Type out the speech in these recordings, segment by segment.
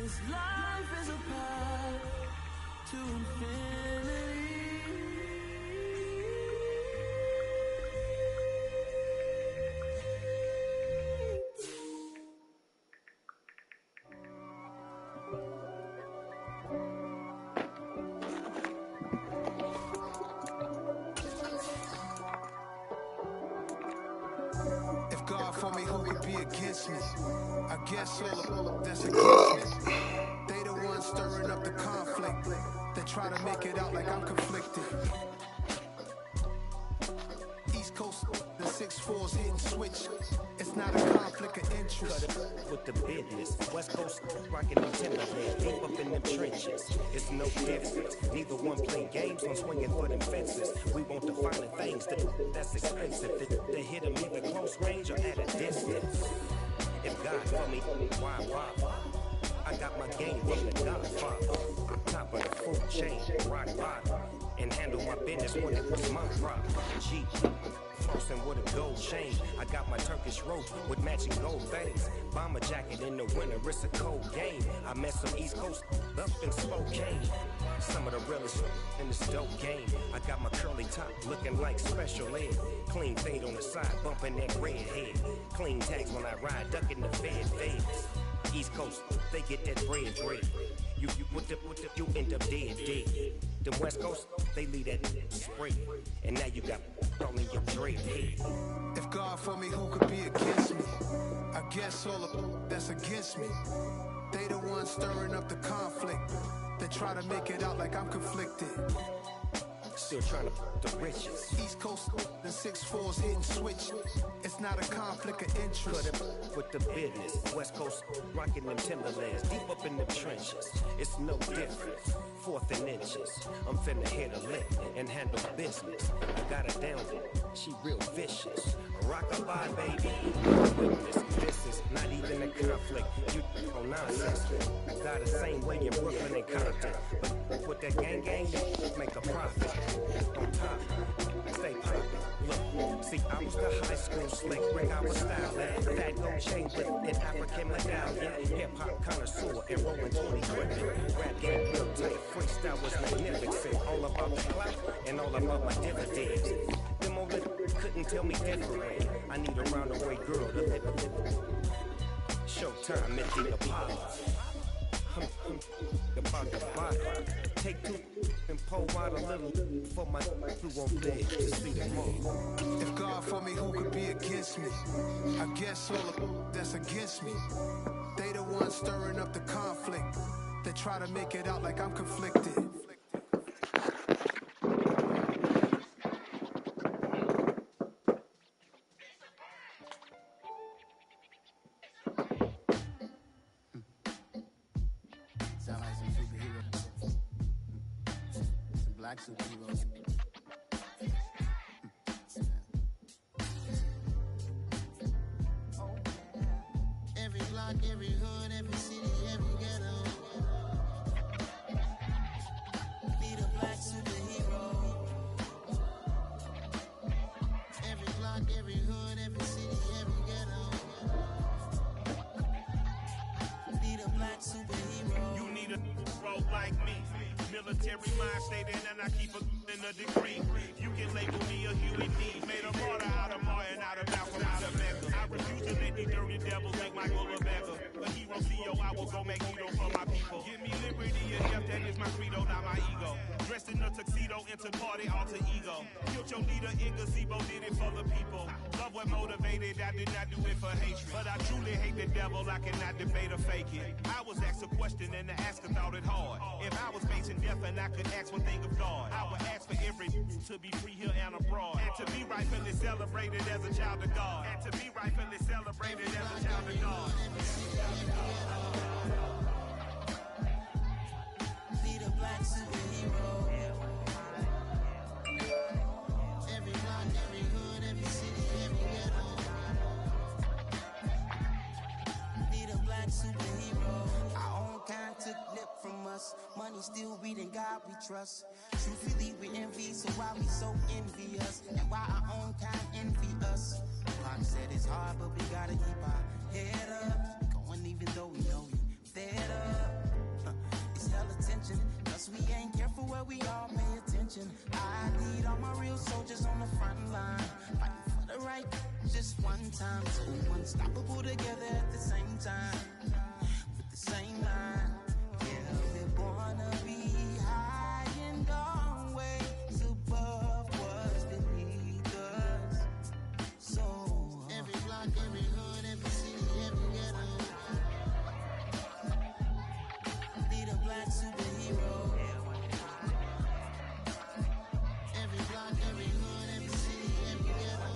This life is a path to infinity. If God for me, who could be against me? I guess all that's against me. They the ones stirring up the conflict. They try to make it out like I'm conflicted. East Coast, the 6-4's hitting switch. It's not a conflict of interest. Cut it with the business. West Coast rocking them Timberlands, deep up in them trenches. It's no difference. Neither one play games on swinging for them fences. We want the finer things that's expensive. They hit them either close range or at a distance. If God for me, why bother? I got my game from the Godfather. Top of the food chain, rock bottom. And handle my business when it was my problem. G, flossing with a gold chain. I got my Turkish rope with matching gold things. Bomber jacket in the winter, it's a cold game. I met some East Coast up in Spokane. Some of the realest in this dope game. I got my curly top looking like special ed. Clean fade on the side, bumping that red head. Clean tags when I ride, ducking the feds. East Coast, they get that bread. You end up dead. The West Coast, they leave that spray. And now you got all in your dread head. If God for me, who could be against me? I guess all that's against me. They the ones stirring up the conflict. They try to make it out like I'm conflicted. Still trying to the riches. East Coast, the 6-4's hitting switch. It's not a conflict of interest. Cut it with the business. West Coast rocking them Timberlands, deep up in the trenches. It's no difference. 4th and inches. I'm finna hit a lick and handle business. I got her down there. She real vicious. Rock-a-bye, baby. This is not even a conflict. You on nonsense. I got the same way in Brooklyn and Compton. But with that gang, make a profit. On top, stay poppin'. Look, see, I was the high school slick Rick. I was styling. That gold chain with an African medallion. Hip-hop connoisseur and rolling 20 gripping. Rap game real tight. Freestyle was magnificent. All about the clout and all about my dividends. Them old couldn't tell me different. I need a round-away girl to live it. Showtime at the Apollo. About the body. Take 2 and pull out a little for my crew on deck to see them all. If God for me, who could be against me? I guess all that's against me. They the ones stirring up the conflict. They try to make it out like I'm conflicted. Sound like some superheroes. Some black superheroes. Every block, every hood, every city, every ghetto. Need a black superhero. Every block, every hood, every city, every ghetto. Need a black superhero. You need a role like me. Military mind state and I keep in a degree. You can label me a Huey D. Made a martyr out of Martin, out of Malcolm, out of Mecca. I refuse to let these dirty devils make my goal a beggar. A hero CEO, I will go make hero for my people. Give me liberty and death, that is my credo, not my ego. Dressed in a tuxedo, enter party, alter ego. Killed your leader in gazebo, did it for the people. Love what motivated, I did not do it for hatred. But I truly hate the devil, I cannot debate or fake it. I was asked a question and the asker thought it hard. If I was facing death and I could ask one thing of God, I would ask for every to be free here and abroad. And to be rightfully celebrated as a child of God. And to be rightfully celebrated as a child of God. Need a black superhero. Every block, every hood, every city, every ghetto. Need a black superhero. Our own kind took lip from us. Money still reading God we trust. Truthfully we envy, so why we so envious? And why our own kind envy us? Pac said it's hard, but we gotta keep our head up. Going even though we know we fed up. cause we ain't careful where we all pay attention. I need all my real soldiers on the front line, fighting for the right just one time. So unstoppable together at the same time, with the same mind. Yeah, we're born to be high and always above what's beneath us. So every block, every hood, every city, every ghetto need a black superhero. Every block, every hood, every city, every ghetto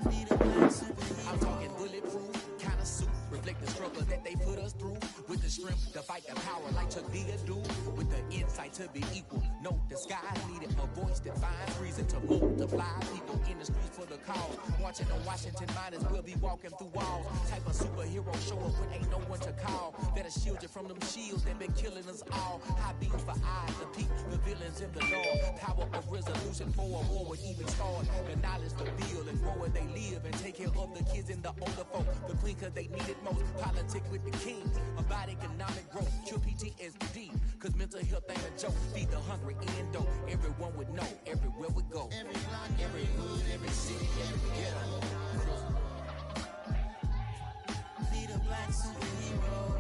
need a black superhero. I'm talking bulletproof kind of suit, reflect the struggle that they put us through, with the strength to fight the power like Chuck D do, with the insight to be equal. No disguise needed, a voice that finds reason to multiply people in the streets for the cause. Marching on Washington miners, we'll be walking through walls. Type of superhero show up when ain't no one to call. That'll shield you from them shields that been killing us all. High beams for eyes to peek the villains in the Lord. Power of resolution for a war would even start. The knowledge to build and grow where they live and take care of the kids and the older folk. The queen cause they need it most. Politic with the kings about economic growth. Cure PTSD cause mental health ain't a joke. Feed the hungry and dope. Everyone would know everywhere we go. Every block, every hood, every city, every ghetto need a black superhero.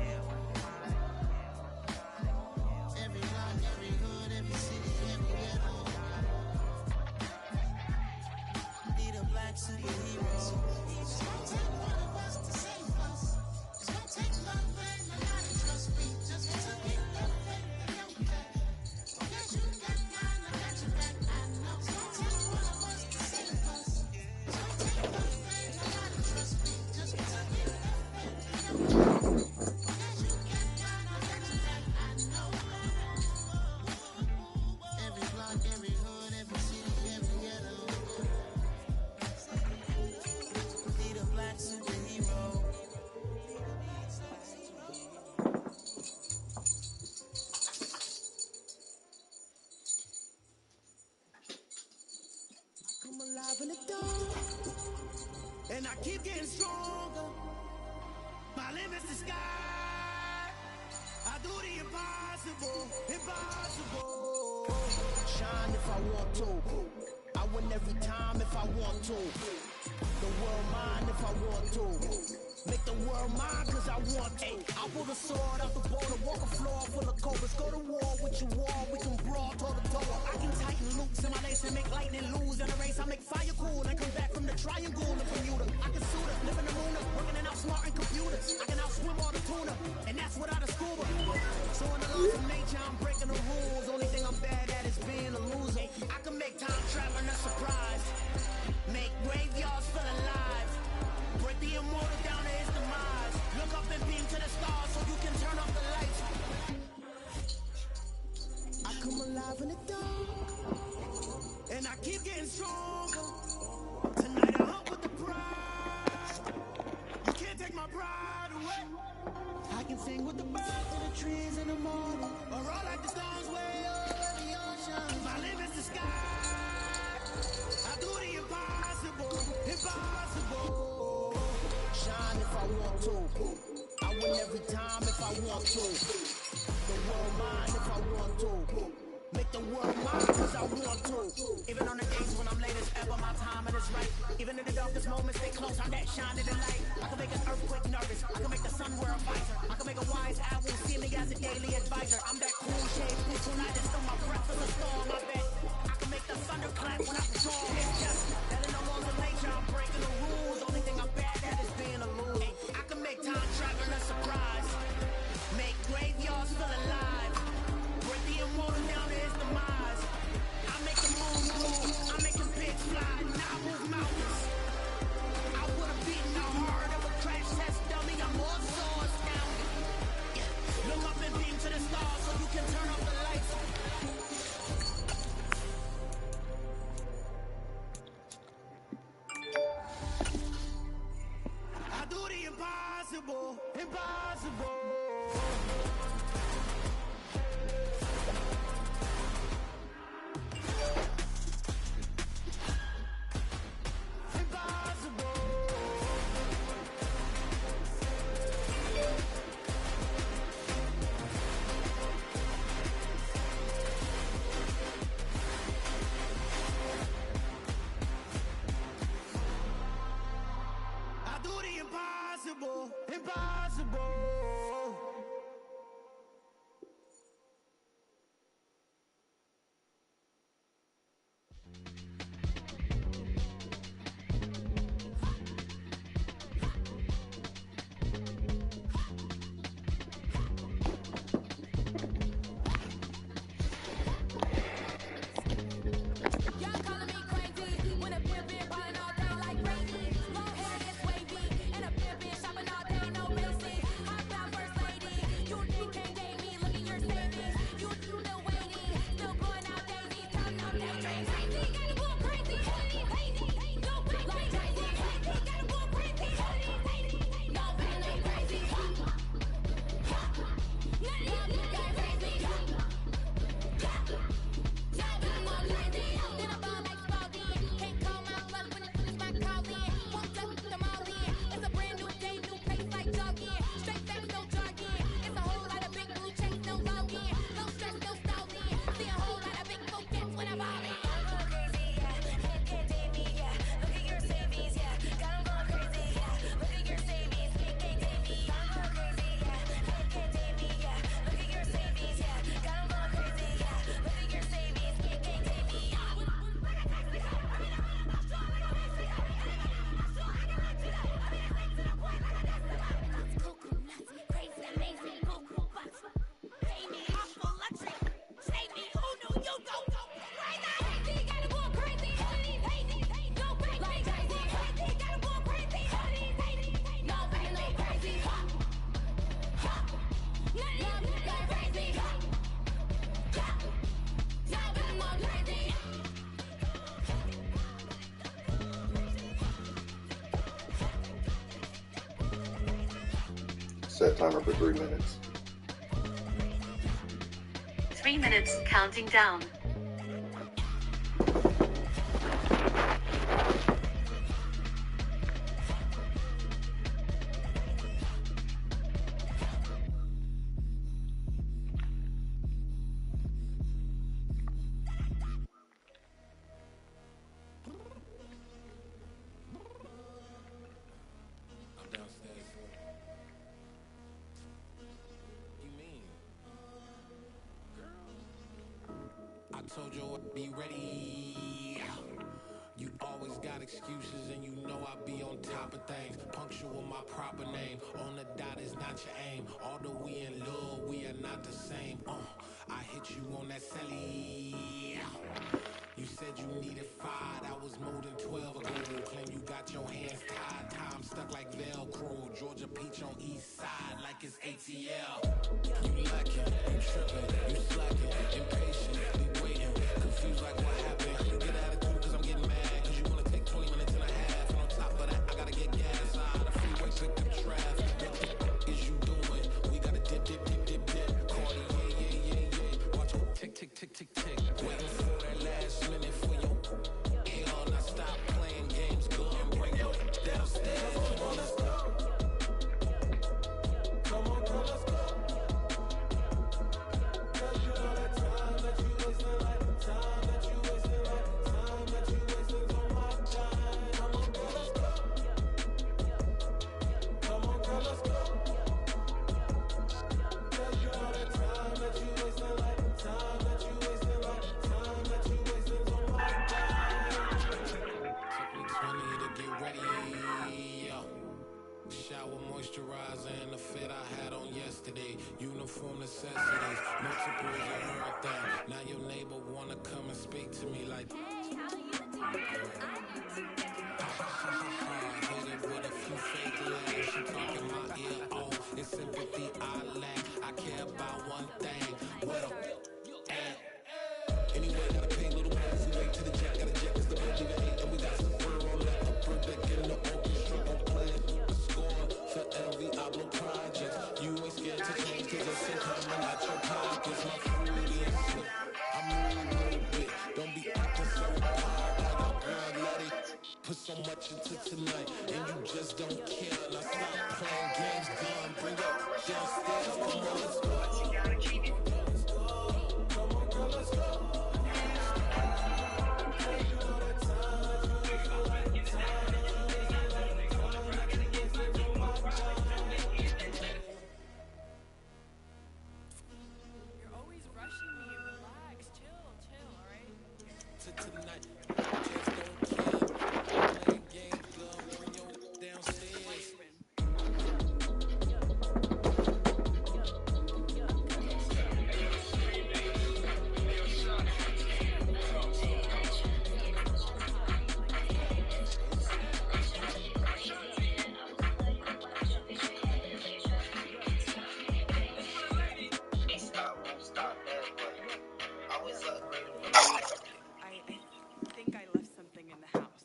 Every block, every hood, every city, every ghetto need a black superhero. It's gonna take one of us to save us. It's gonna take love and a lot of trust. We just got to get your faith and your back. Yes, you got mine, I got your back. I know it's gonna take one of us to save us. It's gonna take love and a lot of trust. We just got to get your faith and your back. Yes, you got mine, I got your back. I know. Every block, every hood, every city, every ghetto need a black superhero. Come alive in the dark, and I keep getting stronger. My limit's the sky. I do the impossible, impossible. Shine if I want to. I win every time if I want to. The world mine if I want to. Make the world mine cause I want to. I pull the sword out the border, walk a floor full of cobras. Go to war with your wall, we can brawl toe to toe. I can tighten loops in my lace and make lightning lose in a race. I make fire cool and come back from the triangle to Bermuda. I can suit up, live in the moon up, working and outsmarting computers. I can outswim all the tuna, and that's without a scuba. So in the laws of nature, I'm breaking the rules. Only thing I'm bad at is being a loser. I can make time traveling a surprise. Make graveyards feel alive. Break the immortal down to his demise. Look up and beam to the stars so you can turn off the lights. I come alive in the dark, and I keep getting stronger. Tonight I hunt with the pride. You can't take my pride away. I can sing with the birds and the trees in the morning, or roll like the stars way over the ocean. My limit's the sky. I do the impossible, impossible. Shine if I want to. I win every time if I want to. The world mine if I want to. Make the world mine cause I want to. Even on the days when I'm late as ever, my timing is right. Even in the darkest moments, stay close, I'm that shining the light. I can make an earthquake nervous, I can make the sun wear a visor. I can make a wise owl see me as a daily advisor. I'm that cool shade, peaceful night, and still my breath is a storm, I bet. I can make the thunder clap when I perform. It's just that in the laws of nature, I'm breaking the rules. Only thing I'm bad at is being a loser. I can make time traveling a surprise. Make graveyards feel alive. Break the immortal down to his demise. I make the moon move, I make the pigs fly, now I move mountains. I would've beaten a heart of a crash test dummy, I'm more so astounded. Look up and beam to the stars so you can turn off the lights. set timer for 3 minutes. 3 minutes, counting down. Told you I'd be ready. You always got excuses and you know I be on top of things. Punctual my proper name. On the dot is not your aim. Although we in love, we are not the same. I hit you on that celly. You said you needed 5, that was more than 12 ago. Claim you got your hands tied, time stuck like Velcro. Georgia Peach on east side like it's ATL. You lacking, you tripping, you slacking, impatient, you waiting, confused like what happened. You get attitude cause I'm getting mad, cause you wanna take 20 minutes and a half. And on top of that, I gotta get gas out of the freeway, pick up traffic. What the is you doing? We gotta dip, dip, dip, dip, dip. Cardi, yeah. Watch it tick, tick, tick, tick, tick. Waiting for that last minute for your hell. Now stop playing games, go and bring your downstairs. Come on, let's go. Come on, girl, let's go. Cause you know that time that you wasting, like time that you wasting, like time that you wasting on my time. Come on, girl, let's go. Come on, girl, let's go. Cause you know that time that you wasting, like time that you wasting, like time that you wasting on my time. Took me 20 to get ready. Shower moisturizer and the fit I had on yesterday. Uniform necessities, multiples of everything. Now your neighbor wanna come and speak to me like, hey, how you doing? Hit it with a few fake laughs. She talking my ear off. It's sympathy I lack. I care about one thing. Well, anyway, gotta pay little more. We wait to the jet, got a jet, cause the boat leave at 8. And we got some fur on the upper deck in the orchestra. Gon' play a score for every album project. You ain't scared to change, cause it's incoming out your pockets. My food is sick. I'm moving a little bit. Don't be acting so hard. Like a girl, let it put so much into tonight. And you just don't care. Now stop playing games, gone. Bring up downstairs. Come on, let's go. Come on, girl, let's go. You're always rushing me. Relax, chill, all right? Tonight, just don't care. Play games, gone. Bring your downstairs. I think I left something in the house.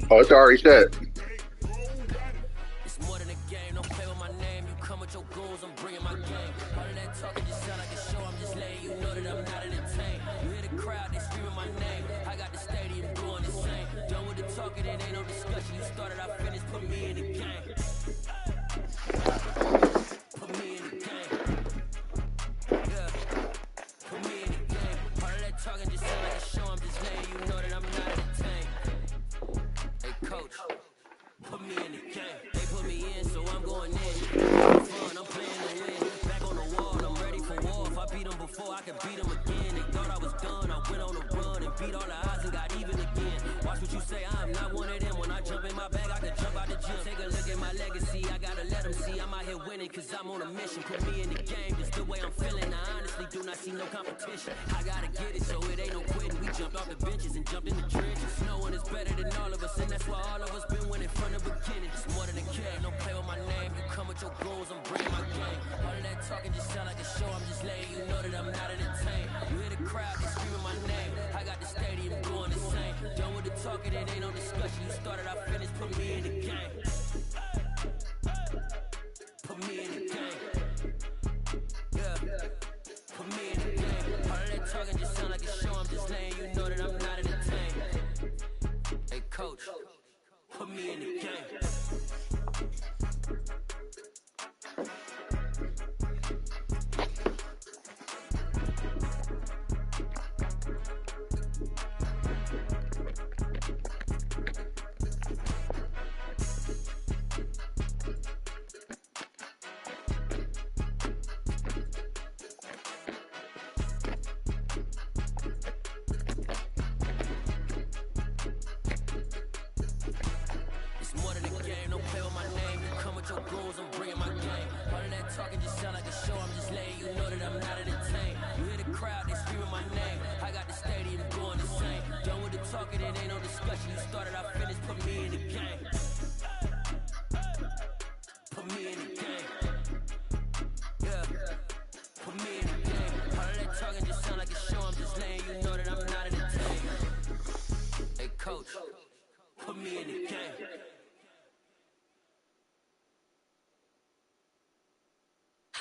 Oh, it's already set. It's more than a game, don't play with my name. You come with your goons, I'm bringing my game. All of that talking just sound like a show, I'm just letting you know that I'm not entertained. You hear the crowd, they screaming my name. I got the stadium doing the same. Done with the talking, it ain't no discussion. You started, I finished, put me in the game. Put me in the game. Yeah. Put me in the game. All of that talking just sound like a show, I'm just letting you know that I'm not entertained. Hey, coach. Put me in the game. They put me in, so I'm going in. Fun, I'm playing to win. Back on the wall, I'm ready for war. If I beat them before, I can beat them again. They thought I was done. I went on a run and beat all the odds and got even again. Watch what you say, I'm not one of them. When I jump in my bag, I can jump out the gym. Take a look at my legacy. I gotta let them see I'm out here winning, cause I'm on a mission. Put me in the game, just the way I'm feeling. I honestly do do not see no competition. I gotta get it, so it ain't no quitting. We jumped off the benches and jumped in the trenches. No one is better than all of us, and that's why all of us been winning from the beginning. It's more than a game, don't play with my name. You come with your goals, I'm bringing my game. All of that talking just sound like a show, I'm just letting you know that I'm not entertained. You hear the crowd, they screaming my name. I got the stadium going insane. Done with the talking, it ain't no discussion. You started, I finished, put me in the game. Put me in the game. Yeah. Put me in the game. All of that talking just sound like a show, I'm just letting you know that I'm not entertained. Hey coach, put me in the game.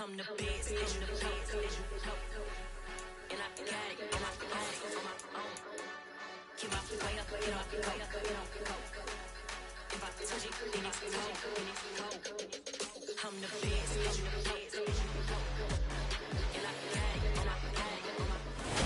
I'm the best, and I got it, and I own it on my own. Keep my way up, get off the coat. If I touch it, then it's cold. I'm the best, and I got it, and I own it.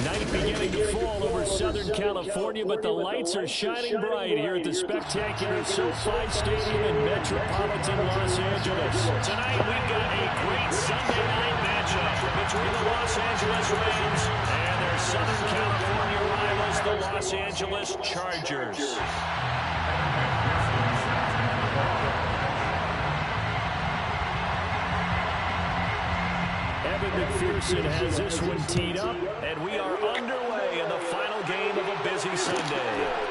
Night beginning to fall over Southern California, but the lights are shining bright here at the spectacular SoFi Stadium in metropolitan Los Angeles. Tonight we've got a great Sunday night matchup between the Los Angeles Rams and their Southern California rivals, the Los Angeles Chargers. Evan McPherson has this one teed up, and we are underway in the final game of a busy Sunday.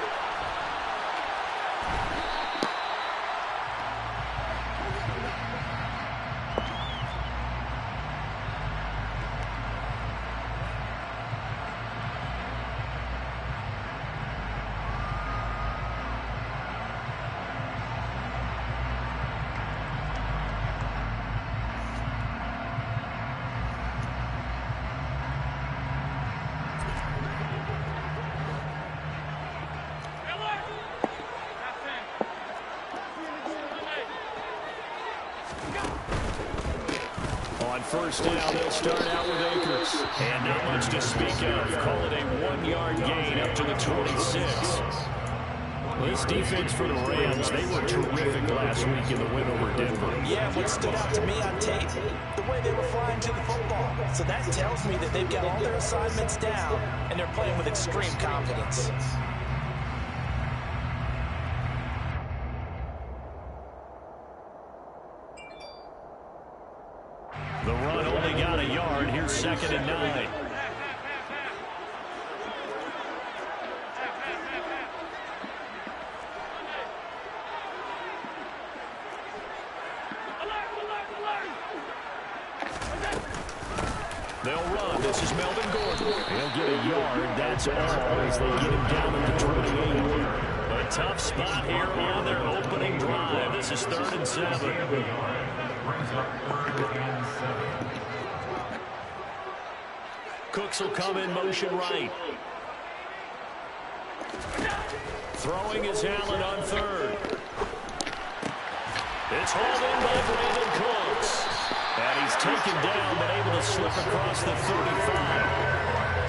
On first down, they'll start out with Akers. And not much to speak of. Call it a 1-yard gain up to the 26. Well, this defense for the Rams, they were terrific last week in the win over Denver. Yeah, what stood out to me on tape, the way they were flying to the football. So that tells me that they've got all their assignments down, and they're playing with extreme confidence. The run only got a yard. Here's 2nd and 9. They'll run. This is Melvin Gordon. He'll get a yard. That's all as they get him down at the 28. A tough spot here on their opening drive. This is 3rd and 7. Cooks will come in motion right. Throwing is Allen on 3rd. It's hauled in by Brandon Cooks. And he's taken down, but able to slip across the 35.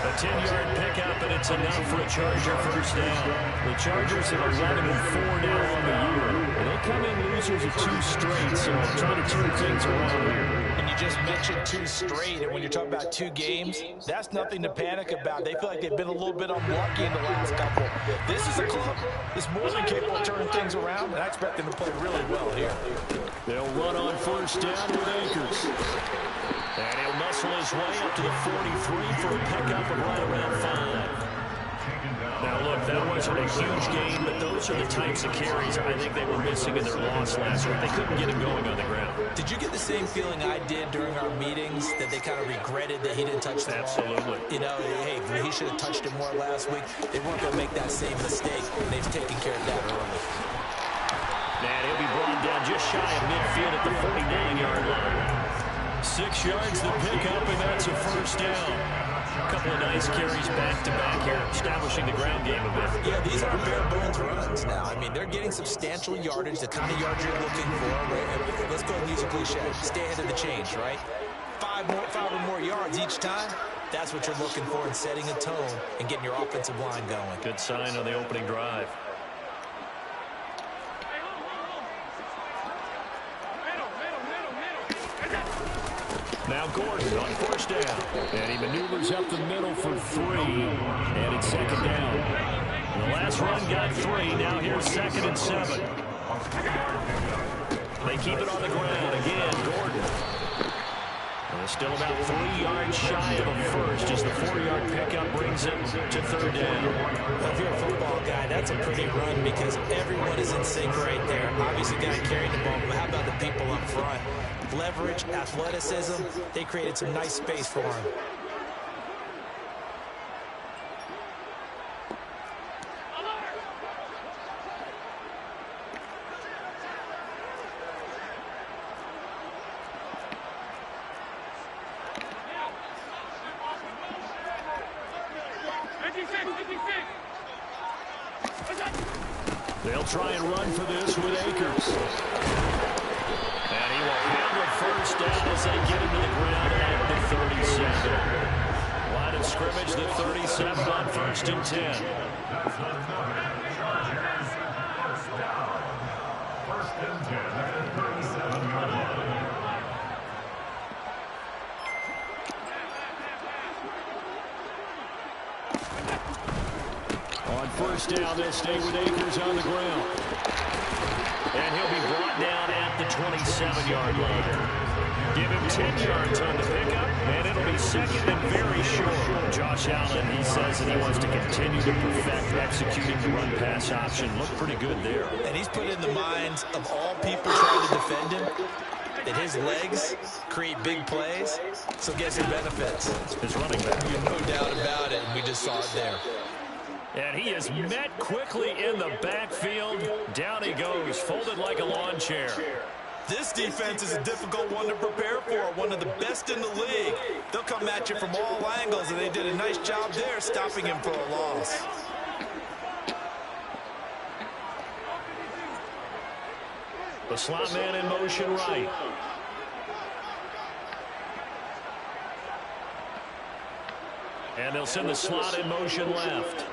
A 10-yard pickup, and it's enough for a Charger first down. The Chargers have 11-4 now on the year. And they come in losers of 2 straight, so trying to turn things around here. And you you just mentioned 2 straight, and when you're talking about 2 games, that's nothing to panic about. They feel like they've been a little bit unlucky in the last couple. This is a club that's more than capable of turning things around, and I expect them to play really well here. They'll run on first down with Akers. And he'll muscle his way up to the 43 for a pickup of right around 5. Now, look, that wasn't a huge game, but those are the types of carries I think they were missing in their loss last week. They couldn't get him going on the ground. Did you get the same feeling I did during our meetings, that they kind of regretted that he didn't touch the ball? Absolutely. You know, hey, he should have touched it more last week. They weren't going to make that same mistake, and they've taken care of that early. And he'll be brought down just shy of midfield at the 49-yard line. 6 yards the pickup, and that's a first down. A couple of nice carries back-to-back here, establishing the ground game a bit. Yeah, these are bare-bones runs now. I mean, they're getting substantial yardage, the kind of yards you're looking for. Let's go and use a cliche. Stay ahead of the change, right? 5 or more yards each time. That's what you're looking for in setting a tone and getting your offensive line going. Good sign on the opening drive. Now Gordon on first down. And he maneuvers up the middle for 3. And it's second down. The last run got 3. Now here's 2nd and 7. They keep it on the ground. Again, Gordon. And it's still about 3 yards shy of a first as the 4-yard pickup brings it to 3rd down. Well, if you're a football guy, that's a pretty run because everyone is in sync right there. Obviously, guy carrying the ball, but how about the people up front? Leverage, athleticism, they created some nice space for him. They'll try and run for this with Akers. And he will handle first down as they get him to the ground at the 37. Line of scrimmage, the 37 on 1st and 10. On first down, they'll stay with Akers on the ground. And he'll be brought down at the 27-yard line. Give him 10 yards on the pickup, and it'll be 2nd and very short. Josh Allen, he says that he wants to continue to perfect executing the run-pass option. Looked pretty good there. And he's put in the minds of all people trying to defend him that his legs create big plays, so guess who benefits? His running back. No doubt about it, and we just saw it there. And he is met quickly in the backfield. Down he goes, folded like a lawn chair. This defense is a difficult one to prepare for, one of the best in the league. They'll come at you from all angles, and they did a nice job there stopping him for a loss. The slot man in motion right. And they'll send the slot in motion left.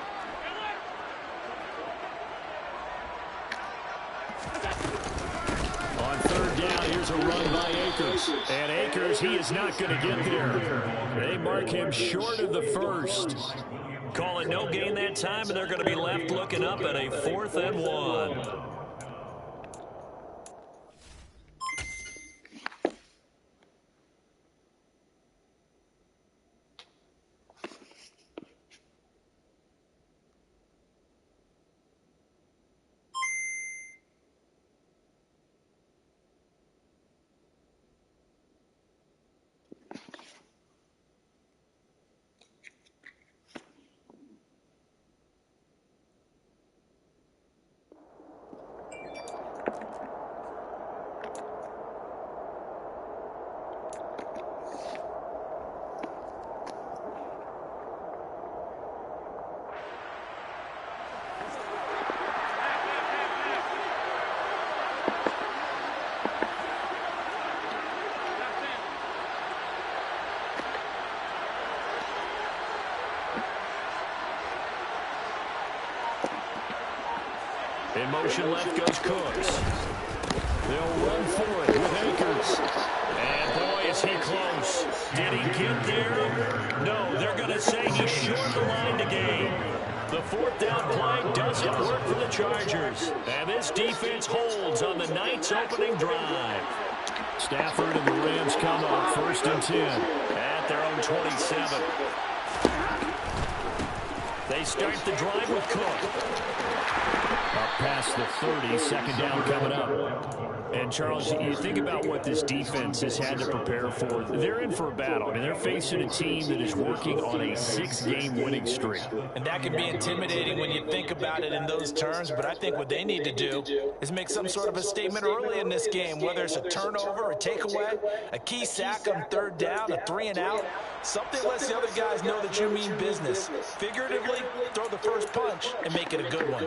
On 3rd down, here's a run by Akers. And Akers, he is not going to get there. They mark him short of the first. Call it no gain that time, and they're going to be left looking up at a 4th and 1. In motion left goes Cooks. They'll run for it with Akers. And boy, is he close. Did he get there? No, they're going to say he's short the line to gain. The fourth down play doesn't work for the Chargers. And this defense holds on the night's opening drive. Stafford and the Rams come up 1st and 10 at their own 27. They start the drive with Cook. Up past the 30, second down coming up. And, Charles, you think about what this defense has had to prepare for. They're in for a battle. I mean, they're facing a team that is working on a 6-game winning streak. And that can be intimidating when you think about it in those terms, but I think what they need to do is make some sort of a statement early in this game, whether it's a turnover, a takeaway, a key sack on 3rd down, a 3-and-out, something lets the other guys know that you mean business. Figuratively, throw the first punch and make it a good one.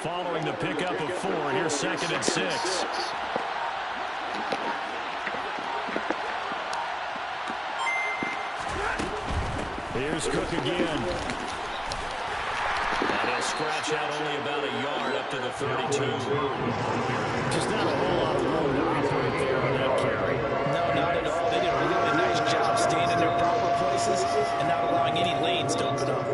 Following the pickup of 4, here's 2nd and 6. Here's Cook again. And he'll scratch out only about a yard up to the 32. Just not a whole lot of room to operate there on that carry. No, not at all. They did a really nice job staying in their proper places and not allowing any lanes to open up.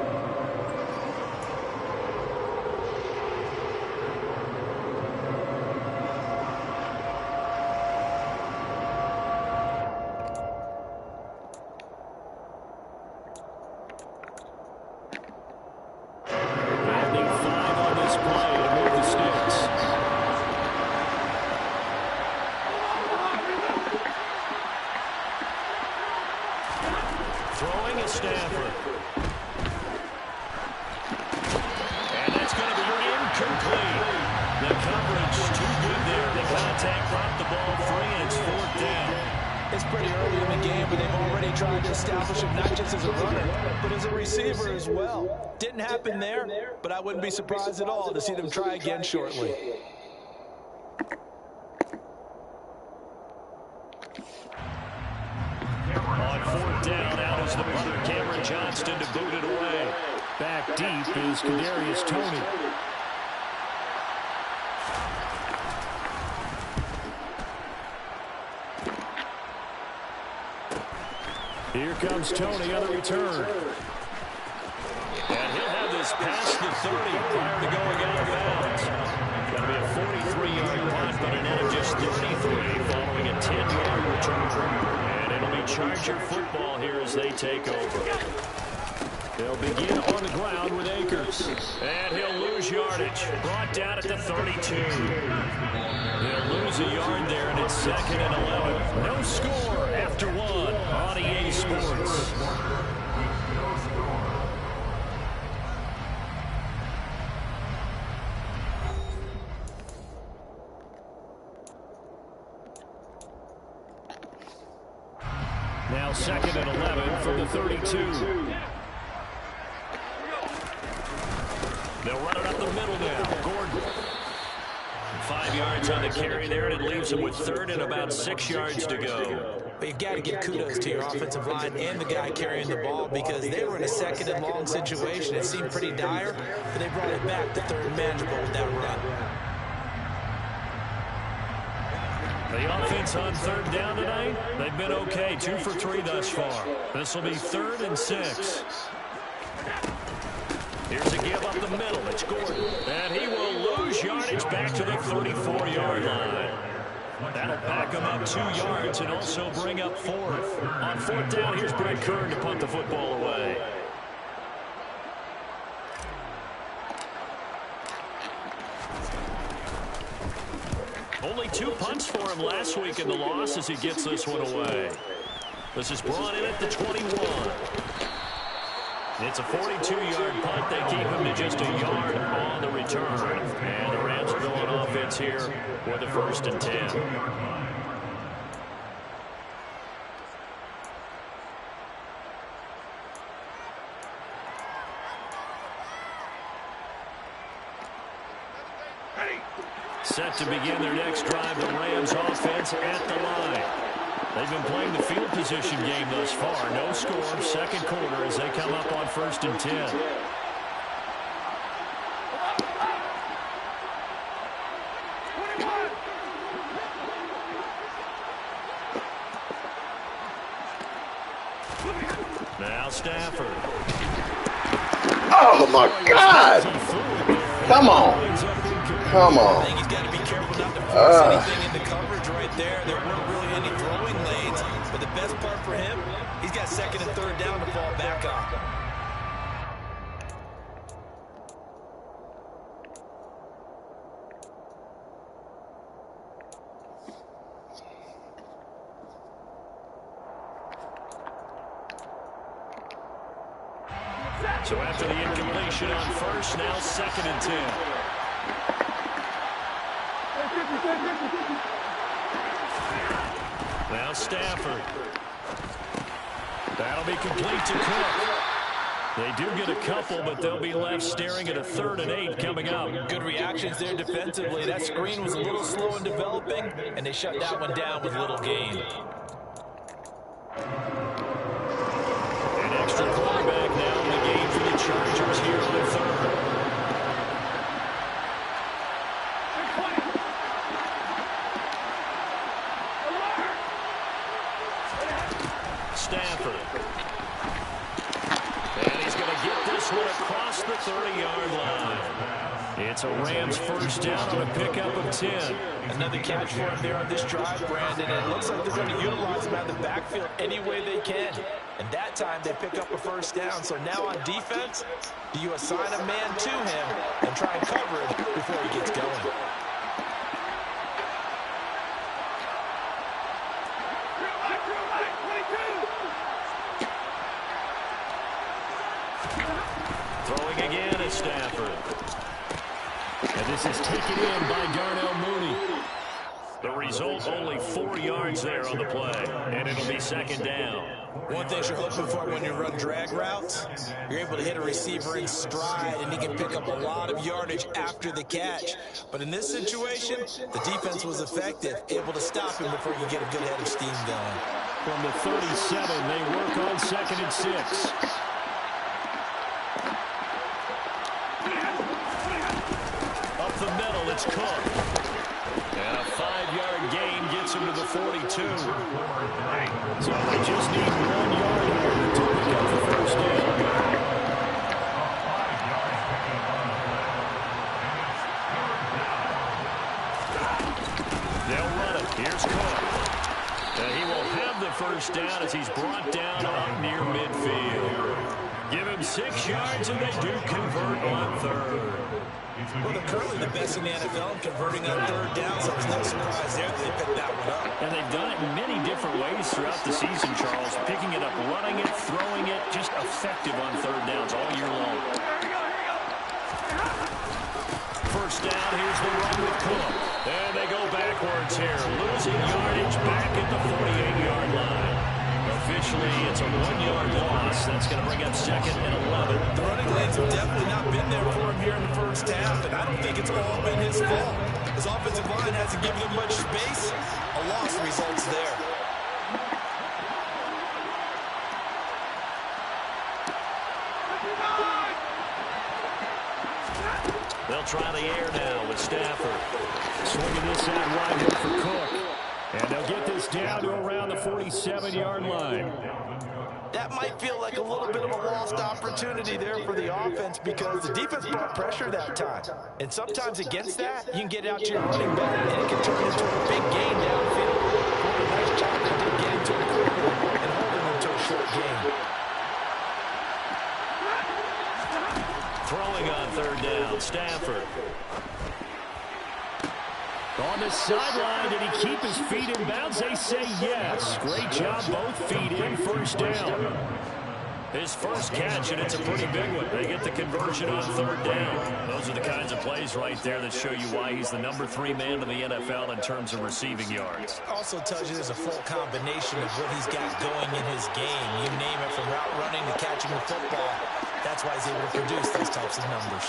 But I wouldn't be surprised at all to see them try again shortly. On 4th down, out is the brother Cameron Johnston to boot it away. Back deep is Kadarius Toney. Here comes Toney on the return. And he'll have this past the 30 prior to going out of bounds. That'll be a 43-yard punt, but a net of just 33 following a 10-yard return. And it'll be Charger football here as they take over. They'll begin on the ground with Akers. And he'll lose yardage. Brought down at the 32. He'll lose a yard there, and it's 2nd and 11. No score after 1 on EA Sports. Now 2nd and 11 from the 32. They'll run it up the middle now. Gordon. 5 yards on the carry there, and it leaves him with 3rd and about 6 yards to go. But you've got to give kudos to your offensive line and the guy carrying the ball because they were in a 2nd and long situation. It seemed pretty dire, but they brought it back to 3rd and manageable with that run. The offense on 3rd down tonight, they've been okay, 2 for 3 thus far. This will be 3rd and 6. Here's a give up the middle. It's Gordon. And he will lose yardage back to the 34-yard line. That'll back him up 2 yards and also bring up 4th. On 4th down, here's Brett Kern to punt the football away. Only 2 punts for him last week in the loss as he gets this one away. This is brought in at the 21. It's a 42-yard punt. They keep him to just a yard on the return. And the Rams are going offense here with the 1st and 10. Set to begin their next drive, the Rams offense at the line. They've been playing the field position game thus far. No score, second quarter as they come up on 1st and 10. Now Stafford. Oh, my God. Come on. Come on. I think he's got to be careful not to force anything into coverage right there. There weren't really any throwing lanes, but the best part for him, he's got 2nd and 3rd down to fall back on. So after the incompletion on 1st, now 2nd and 10. Now Stafford. That'll be complete to Cook. They do get a couple, but they'll be left staring at a 3rd and 8 coming up. Good reactions there defensively. That screen was a little slow in developing, and they shut that one down with little gain. An extra quarterback now in the game for the Chargers here on 3rd. Stafford. And he's going to get this one across the 30-yard line. It's a Rams 1st down on a pickup of 10. Another catch for him there on this drive, Brandon. And it looks like they're going to utilize him out of the backfield any way they can. And that time they pick up a 1st down. So now on defense, do you assign a man to him and try and cover it before he gets going? Throwing again is Stafford. And this is taken in by Darnell Mooney. The result, only 4 yards there on the play. And it'll be 2nd down. One thing you're hoping for when you run drag routes, you're able to hit a receiver in stride, and he can pick up a lot of yardage after the catch. But in this situation, the defense was effective, able to stop him before you get a good head of steam going. From the 37, they work on 2nd and 6. Up the middle, it's Cook. And a 5-yard gain gets him to the 42. So they just need 1 yard here to pick up the 1st down. They'll run it. Here's Cook. And he will have the 1st down as he's brought down up near midfield. Give him 6 yards, and they do convert on 3rd. Well, they're currently the best in the NFL in converting on 3rd down, so there's no surprise there that they picked that one up. And they've done it in many different ways throughout the season, Charles. Picking it up, running it, throwing it, just effective on 3rd downs all year long. 1st down, here's the run with Cook. And they go backwards here, losing yardage back at the 48-yard line. Officially, it's a 1-yard loss. That's going to bring up 2nd and 11. The running lanes have definitely not been there for him here in the 1st half, and I don't think it's all been his fault. His offensive line hasn't given him much space. A loss results there. They'll try the air now with Stafford. Swinging this out wide here for Cook. And they'll get this down to around the 47-yard line. That might feel like a little bit of a lost opportunity there for the offense because the defense brought pressure that time. And sometimes against that, you can get out to your running back, and it can turn into a big gain downfield. What a nice job they did getting to it quickly and holding them to a short gain. Throwing on 3rd down, Stafford. On the sideline, did he keep his feet in bounds? They say yes. Great job, both feet in, 1st down. His 1st catch, and it's a pretty big one. They get the conversion on 3rd down. Those are the kinds of plays right there that show you why he's the number 3 man in the NFL in terms of receiving yards. Also tells you there's a full combination of what he's got going in his game. You name it, from route running to catching the football. That's why he's able to produce those types of numbers.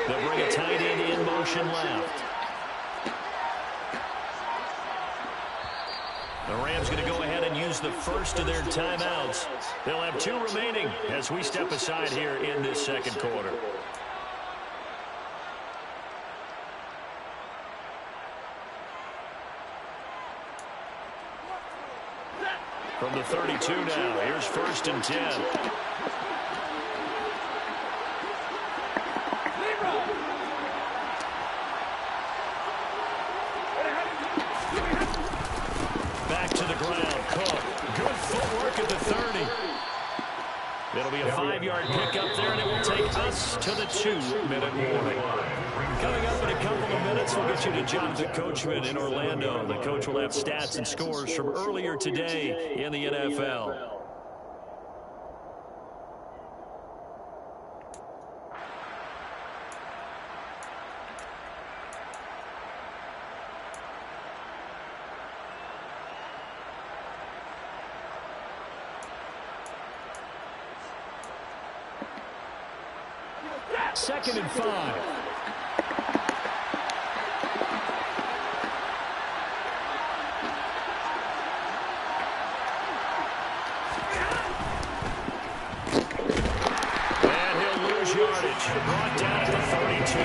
They'll bring it motion left. The Rams going to go ahead and use the first of their timeouts. They'll have 2 remaining as we step aside here in this second quarter. From the 32 now, here's 1st and 10. Back to the ground, Cook. Good footwork at the 30. It'll be a 5-yard pickup there, and it will take us to the 2-minute warning. Coming up in a couple of minutes, we'll get you to Jonathan Coachman in Orlando. The coach will have stats and scores from earlier today in the NFL. Second and 5. Brought down at the 32.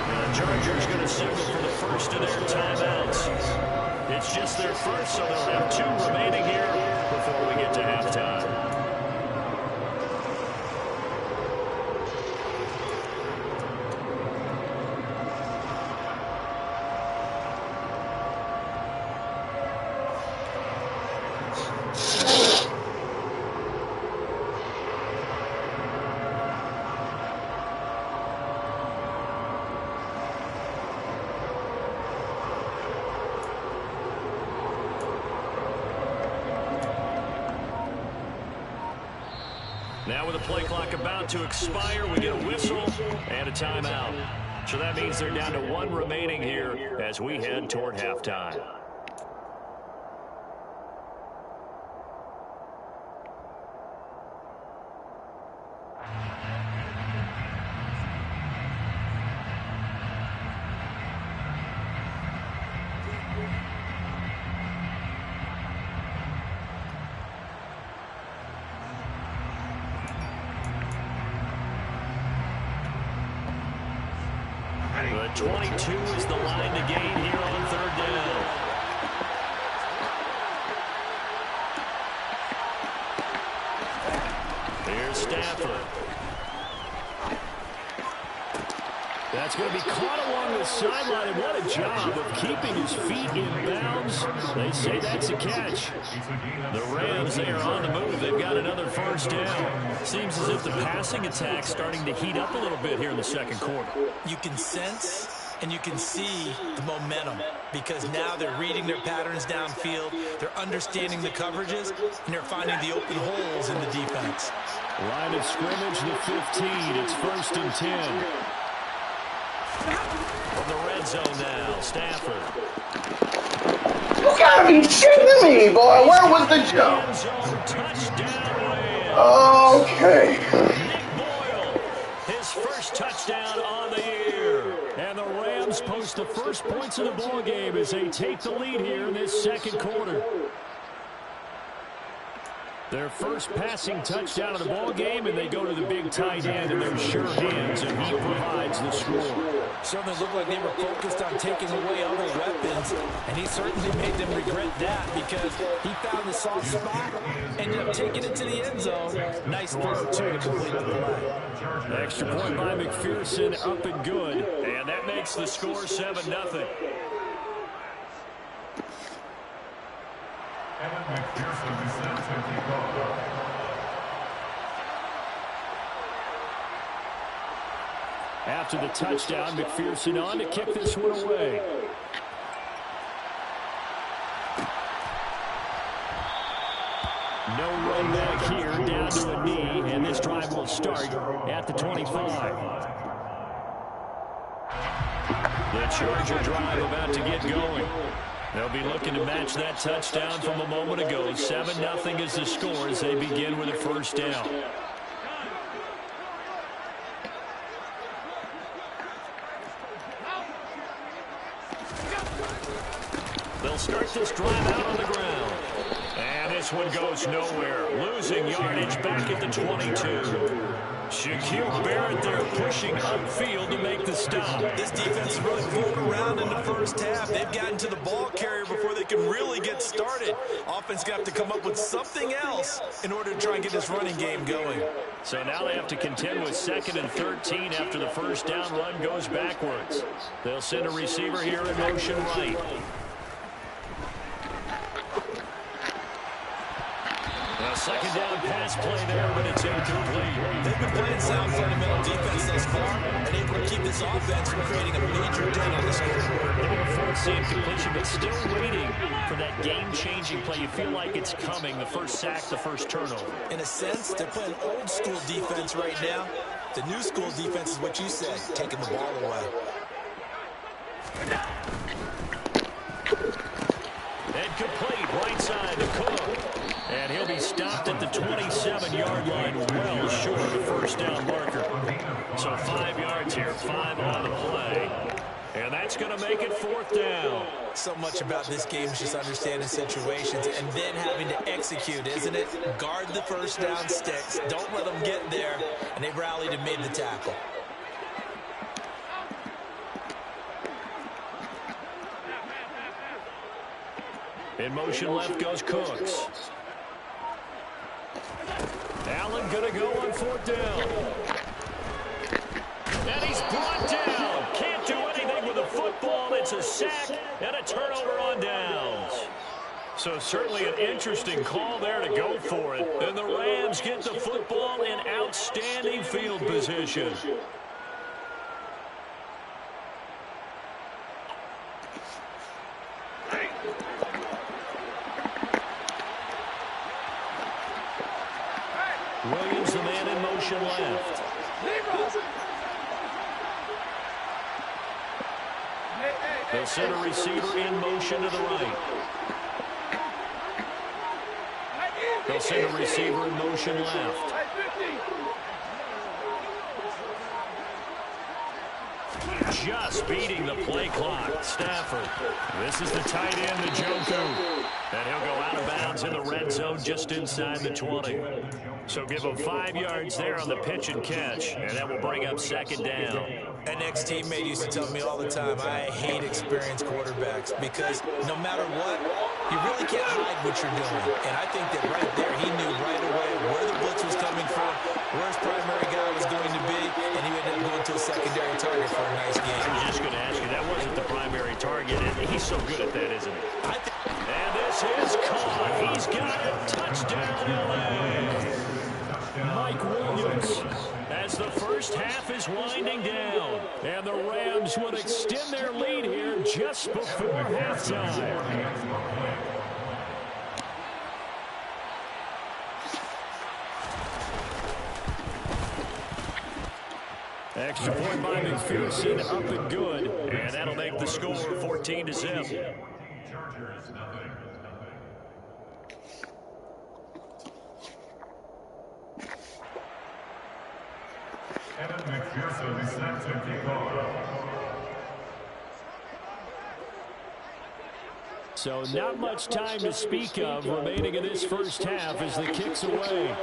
The Chargers going to signal for the first of their timeouts. It's just their first, so they'll have 2 remaining here before we get to halftime. Now with the play clock about to expire, we get a whistle and a timeout. So that means they're down to 1 remaining here as we head toward halftime. The 22 is the line to gain here on 3rd down. Here's Stafford. That's going to be caught along the sideline, and what a job of keeping his feet in bounds. They say that's a catch. The Rams, they are on the move. They've got another 1st down. Seems as if the passing attack's starting to heat up a little bit here in the second quarter. You can sense and you can see the momentum because now they're reading their patterns downfield, they're understanding the coverages, and they're finding the open holes in the defense. Line of scrimmage, the 15. It's 1st and 10. From the red zone now, Stafford. You gotta be kidding me, boy. Where was the jump? Okay. Nick Boyle, his first touchdown on the year. And the Rams post the first points of the ball game as they take the lead here in this second quarter. Their first passing touchdown of the ball game, and they go to the big tight end in their sure hands, and he provides the score. Certainly looked like they were focused on taking away other weapons, and he certainly made them regret that because he found the soft spot, ended up taking it to the end zone. Nice throw, too, to complete the play. Extra point by McPherson, up and good, and that makes the score 7-0. After the touchdown, McPherson on to kick this one away. No run back here, down to a knee, and this drive will start at the 25. The Charger drive about to get going. They'll be looking to match that touchdown from a moment ago. 7-0 is the score as they begin with a 1st down. They'll start this drive out on the ground. And this one goes nowhere. Losing yardage back at the 22. Shaquille Barrett there pushing upfield to make the stop. This defense is really pulled around in the first half. They've gotten to the ball carrier before they can really get started. Offense going to have to come up with something else in order to try and get this running game going. So now they have to contend with 2nd and 13 after the first down run goes backwards. They'll send a receiver here in motion right. A second down pass play there, but it's incomplete. They've been playing sound fundamental defense thus far and able to keep this offense from creating a major dent on the scoreboard. They're going to force the incompletion, but still waiting for that game-changing play. You feel like it's coming, the first sack, the first turnover. In a sense, they're playing old-school defense right now. The new-school defense is what you said, taking the ball away. And complete, right side to Cook. And he'll be stopped at the 27-yard line, well short of the first down marker. So 5 yards here, 5 on the play. And that's going to make it 4th down. So much about this game is just understanding situations and then having to execute, isn't it? Guard the first down sticks. Don't let them get there. And they rallied and made the tackle. In motion left goes Cooks. Allen going to go on 4th down. And he's brought down. Can't do anything with the football. It's a sack and a turnover on downs. So certainly an interesting call there to go for it. And the Rams get the football in outstanding field position. Williams, the man in motion left. They'll send a receiver in motion to the right. They'll send a receiver in motion left. Just beating the play clock. Stafford. This is the tight end, Njoku. And he'll go out of bounds in the red zone just inside the 20. So give him 5 yards there on the pitch and catch. And that will bring up 2nd down. An ex-teammate used to tell me all the time, I hate experienced quarterbacks because no matter what, you really can't hide what you're doing. And I think that right there, he knew right away where the blitz was coming from, where his primary guy was going to be, and he ended up going to a secondary target for a nice game. I was just going to ask you, that wasn't the primary target, and he's so good at that, isn't he? And this is caught. He's got it. Touchdown, LA. Mike Williams, as the first half is winding down, and the Rams would extend their lead here just before halftime. Extra point by McPherson, up and good, and that'll make the score 14-0. So not much time to speak of remaining in this first half as the kick's away.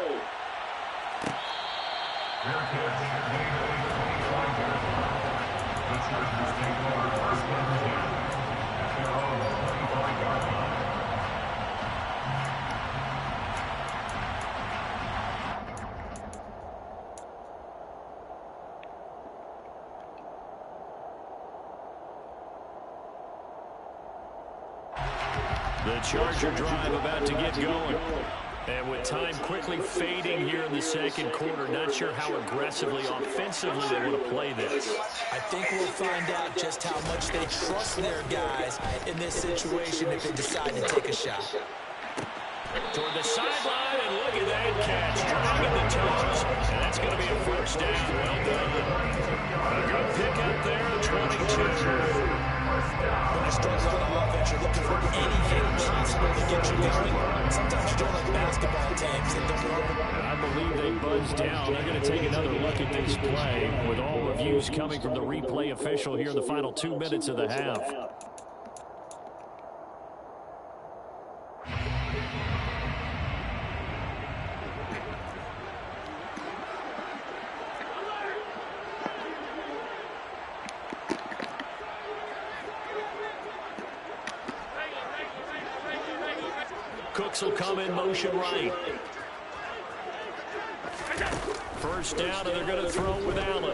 The Charger drive about to get going. And with time quickly fading here in the second quarter, not sure how aggressively, offensively they want to play this. I think we'll find out just how much they trust their guys in this situation if they decide to take a shot. Toward the sideline, and look at that catch. Dragging the toes, and that's going to be a first down. Well done. A good pick up there at 22. When you struggle on offense, you're looking for anything possible to get you going. Sometimes you're doing like basketball teams that don't work. I believe they buzzed down. They're going to take another look at this play with all reviews coming from the replay official here in the final 2 minutes of the half. Cooks will come in motion right. First down, and they're going to throw with Allen.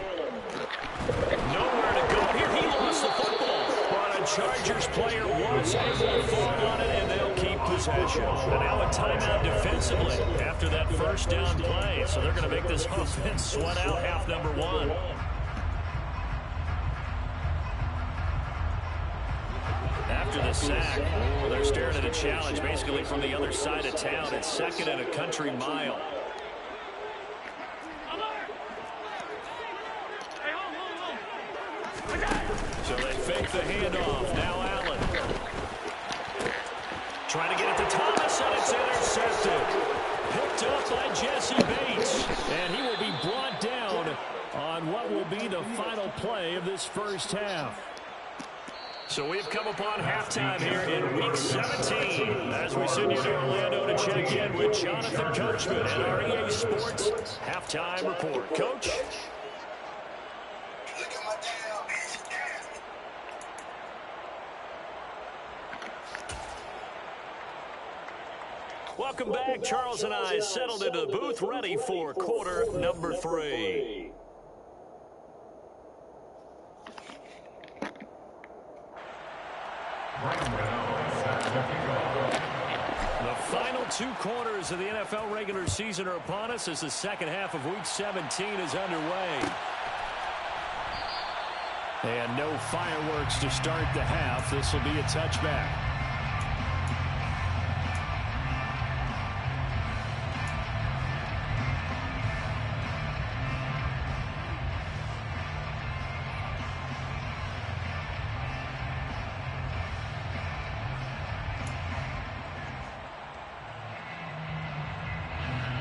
Nowhere to go here. He lost the football. But a Chargers player was able to fall on it, and they'll keep possession. And now a timeout defensively after that first down play. So they're going to make this offense sweat out half number one. After the sack, they're staring at a challenge basically from the other side of town. It's second and a country mile. So they fake the handoff. Now Allen. Trying to get it to Thomas, and it's intercepted. Picked up by Jesse Bates. And he will be brought down on what will be the final play of this first half. So we've come upon halftime here in Week 17 as we send you to Orlando to check in with Jonathan Coachman and our EA Sports Halftime Report. Coach? Welcome back. Charles and I settled into the booth, ready for quarter number 3. The final 2 quarters of the NFL regular season are upon us as the second half of Week 17 is underway. And no fireworks to start the half. This will be a touchback.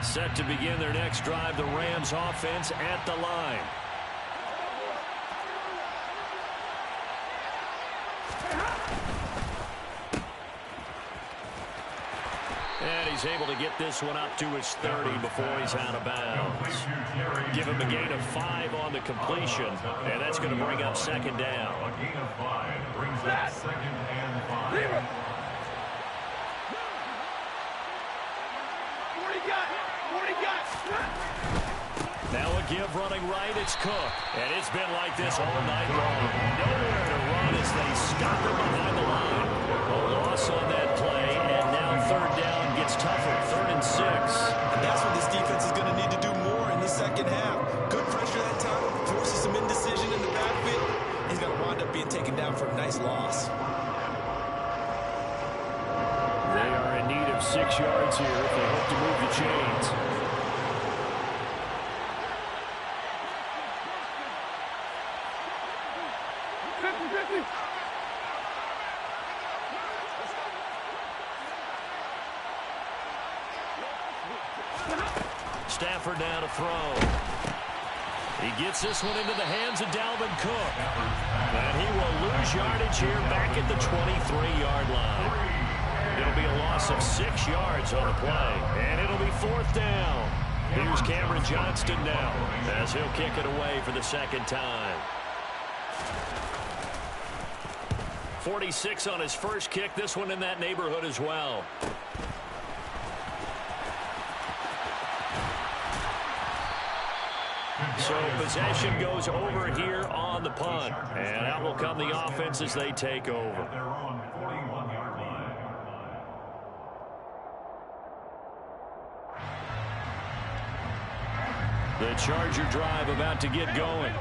Set to begin their next drive, the Rams offense at the line. And he's able to get this one up to his 30 before he's out of bounds. Give him a gain of 5 on the completion, and that's going to bring up second down. A gain of 5 brings up second and 5. Now a give running right, it's Cook. And it's been like this all night long. Nowhere to run as they stop him behind the line. A loss on that play, and now third down gets tougher. 3rd and 6. And that's what this defense is going to need to do more in the second half. Good pressure that time, forces some indecision in the backfield. He's going to wind up being taken down for a nice loss. They are in need of 6 yards here if they hope to move the chains. Stafford now to throw. He gets this one into the hands of Dalvin Cook. And he will lose yardage here back at the 23-yard line. It'll be a loss of 6 yards on the play. And it'll be 4th down. Here's Cameron Johnston now as he'll kick it away for the second time. 46 on his first kick. This one in that neighborhood as well. So possession goes over here on the punt. And out will come the offense as they take over. They're on 41-yard line. The Charger drive about to get going.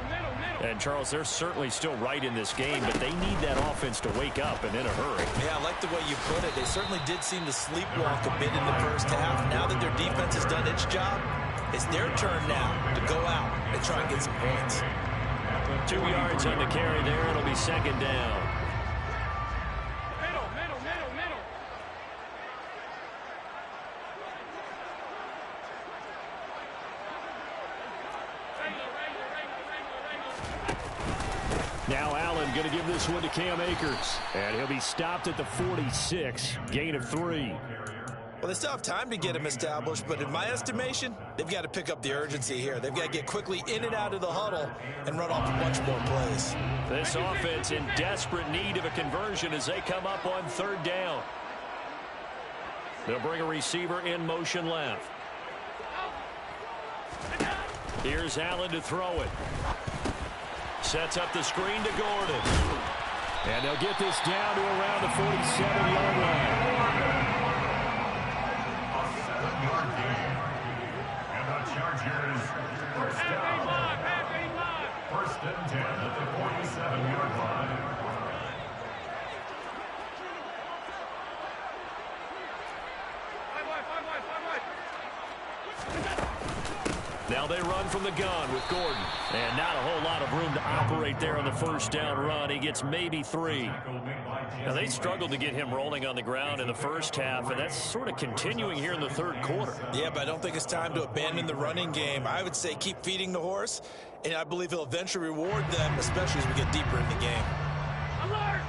And, Charles, they're certainly still right in this game, but they need that offense to wake up and in a hurry. Yeah, I like the way you put it. They certainly did seem to sleepwalk a bit in the first half. Now that their defense has done its job, it's their turn now to go out and try and get some points. 2 yards on the carry there. It'll be second down. Now Allen going to give this one to Cam Akers. And he'll be stopped at the 46. Gain of 3. Well, they still have time to get him established, but in my estimation, they've got to pick up the urgency here. They've got to get quickly in and out of the huddle and run off a bunch more plays. This offense in desperate need of a conversion as they come up on 3rd down. They'll bring a receiver in motion left. Here's Allen to throw it. Sets up the screen to Gordon. And they'll get this down to around the 47-yard line. A 7-yard gain. And the Chargers first down. First and 10 at the 47-yard line. Now they run from the gun with Gordon. And not a whole lot of room to operate there on the first down run. He gets maybe 3. Now they struggled to get him rolling on the ground in the first half, and that's sort of continuing here in the third quarter. Yeah, but I don't think it's time to abandon the running game. I would say keep feeding the horse, and I believe he'll eventually reward them, especially as we get deeper in the game. Alert!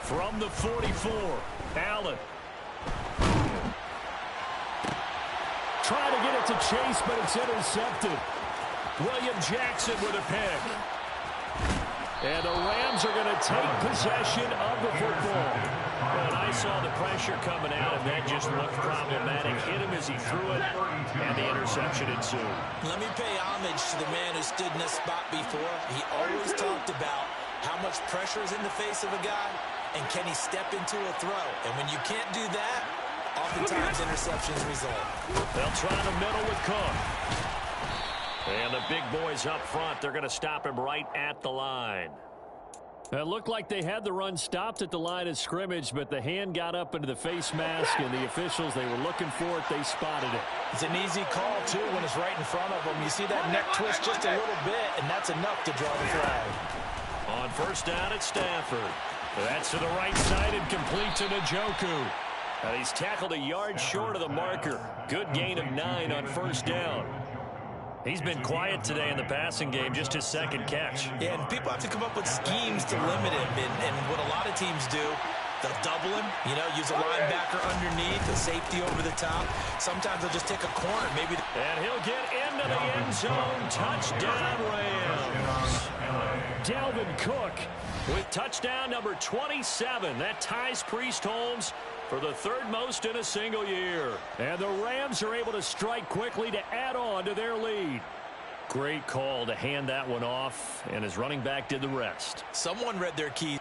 From the 44, Allen. Trying to get it to Chase, but it's intercepted. William Jackson with a pick. And the Rams are going to take possession of the football. And I saw the pressure coming out, and that just looked problematic. Hit him as he threw it, and the interception ensued. Let me pay homage to the man who stood in this spot before. He always talked about how much pressure is in the face of a guy, and can he step into a throw? And when you can't do that, oftentimes interceptions result. They'll try the middle with Cook. And the big boys up front, they're going to stop him right at the line. It looked like they had the run stopped at the line of scrimmage, but the hand got up into the face mask, and the officials, they were looking for it. They spotted it. It's an easy call, too, when it's right in front of them. You see that neck twist just a little bit, and that's enough to draw the flag. On first down at Stafford. That's to the right side and complete to Njoku. And he's tackled a yard short of the marker. Good gain of 9 on first down. He's been quiet today in the passing game, just his second catch. Yeah, and people have to come up with schemes to limit him. And what a lot of teams do, they'll double him, use a linebacker underneath, a safety over the top. Sometimes they'll just take a corner. And he'll get into the end zone. Touchdown, Rams. Dalvin Cook with touchdown number 27. That ties Priest Holmes for the third most in a single year. And the Rams are able to strike quickly to add on to their lead. Great call to hand that one off, and his running back did the rest. Someone read their keys.